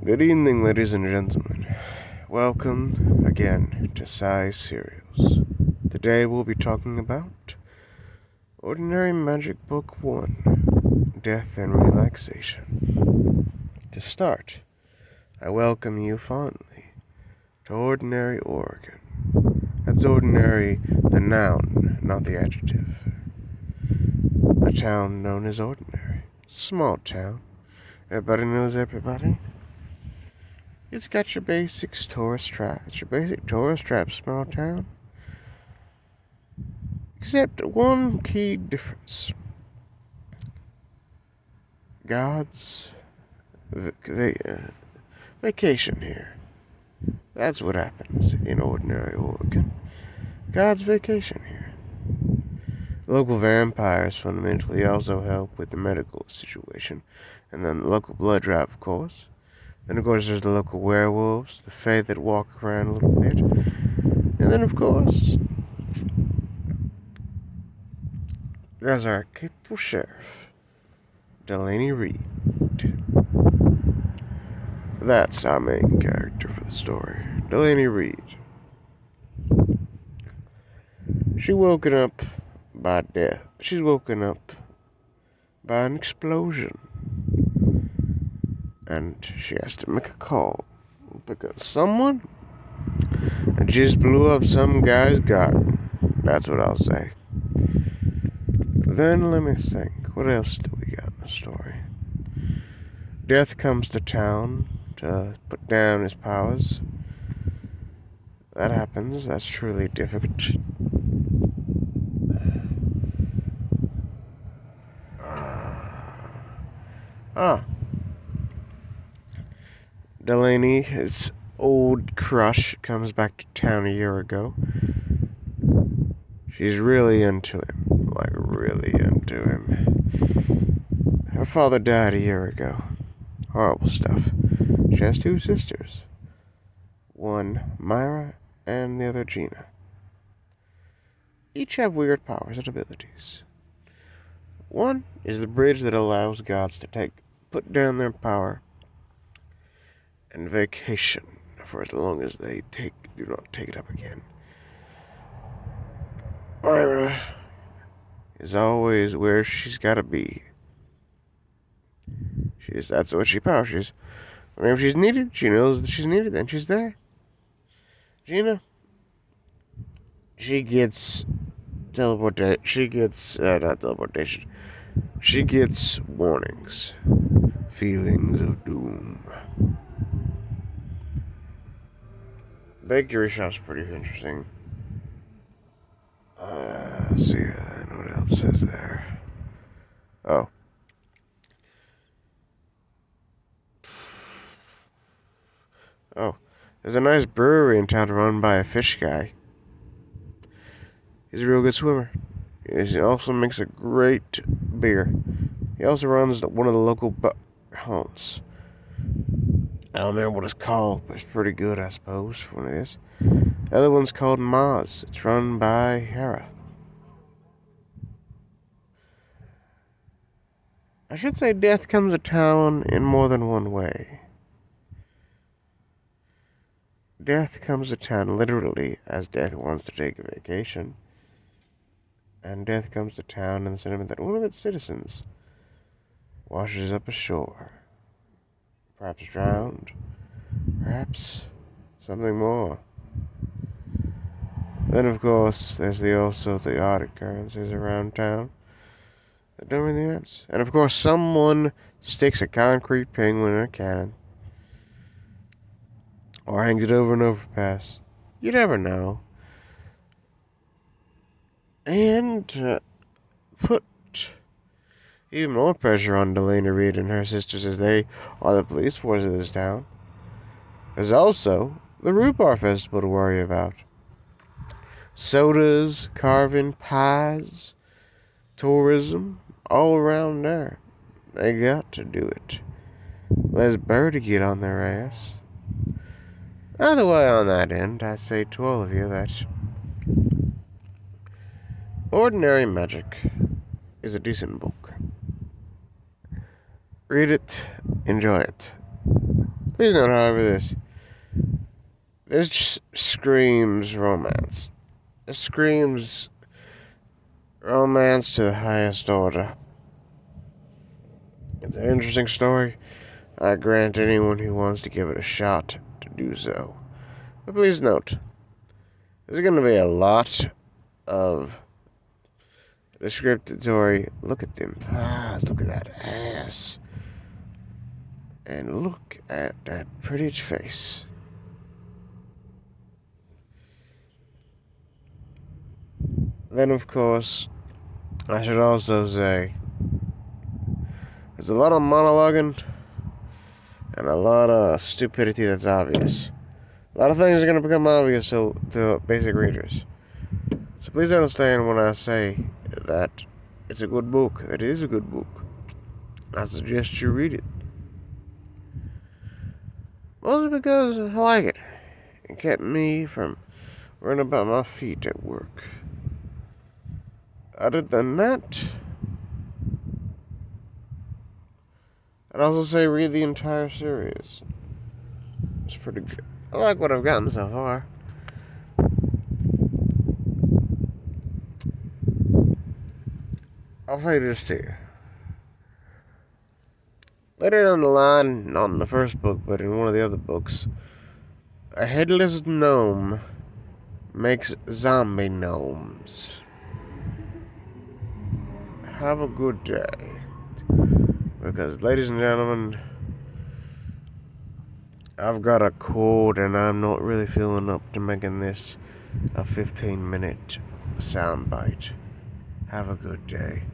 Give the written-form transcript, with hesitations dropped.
Good evening, ladies and gentlemen. Welcome again to Sais Serials. Today we'll be talking about Ordinary Magic Book 1, Death and Relaxation. To start, I welcome you fondly to Ordinary, Oregon. That's ordinary, the noun, not the adjective. A town known as Ordinary. It's a small town. Everybody knows everybody. It's got your basic tourist trap. It's your basic tourist trap small town. Except one key difference. God's vacation here. That's what happens in ordinary Oregon. God's vacation here. Local vampires fundamentally also help with the medical situation. And then the local blood drive, of course. Then, of course, there's the local werewolves, the fae that walk around a little bit. And then, of course, there's our capable sheriff, Delaney Reed. That's our main character for the story, Delaney Reed. She's woken up by death. She's woken up by an explosion. And she has to make a call because someone just blew up some guy's garden. That's what I'll say. Then let me think. What else do we got in the story? Death comes to town to put down his powers. That happens. That's truly difficult. Delaney, his old crush, comes back to town a year ago. She's really into him. Like, really into him. Her father died a year ago. Horrible stuff. She has two sisters. One, Myra, and the other, Gina. Each have weird powers and abilities. One is the bridge that allows gods to put down their power and vacation for as long as they do not take it up again. Myra is always where she's gotta be. That's what she powers. Whenever she's needed, she knows that she's needed, and she's there. Gina, she gets teleportation. She gets not teleportation. She gets warnings, feelings of doom. Bakery shop's pretty interesting. Let's see what else is there. Oh, there's a nice brewery in town run by a fish guy. He's a real good swimmer. He also makes a great beer. He also runs one of the local haunts. I don't remember what it's called, but it's pretty good, I suppose, for one it is. The other one's called Maz. It's run by Hera. I should say death comes to town in more than one way. Death comes to town literally as death wants to take a vacation. And death comes to town in the sentiment that one of its citizens washes up ashore. Perhaps drowned. Perhaps something more. Then, of course, there's also the odd occurrences around town that don't really make sense. And, of course, someone sticks a concrete penguin in a cannon. Or hangs it over an overpass. You never know. And put even more pressure on Delaney Reed and her sisters as they are the police force of this town. There's also the Rhubarb Festival to worry about. Sodas, carving, pies, tourism, all around there. They got to do it. Les Birdie get on their ass. Either way, on that end, I say to all of you that Ordinary Magic is a decent book. Read it, enjoy it. Please note, however, this screams romance. It screams romance to the highest order. It's an interesting story. I grant anyone who wants to give it a shot to do so. But please note, there's going to be a lot of descriptory. Look at them thighs. Look at that ass. And look at that pretty face. Then, of course, I should also say, there's a lot of monologuing and a lot of stupidity that's obvious. A lot of things are going to become obvious to basic readers. So please understand when I say that it's a good book. It is a good book. I suggest you read it. Mostly because I like it. It kept me from running about my feet at work. Other than that, I'd also say read the entire series. It's pretty good. I like what I've gotten so far. I'll say this to you. Later down the line, not in the first book, but in one of the other books, a headless gnome makes zombie gnomes. Have a good day. Because, ladies and gentlemen, I've got a cold and I'm not really feeling up to making this a 15-minute soundbite. Have a good day.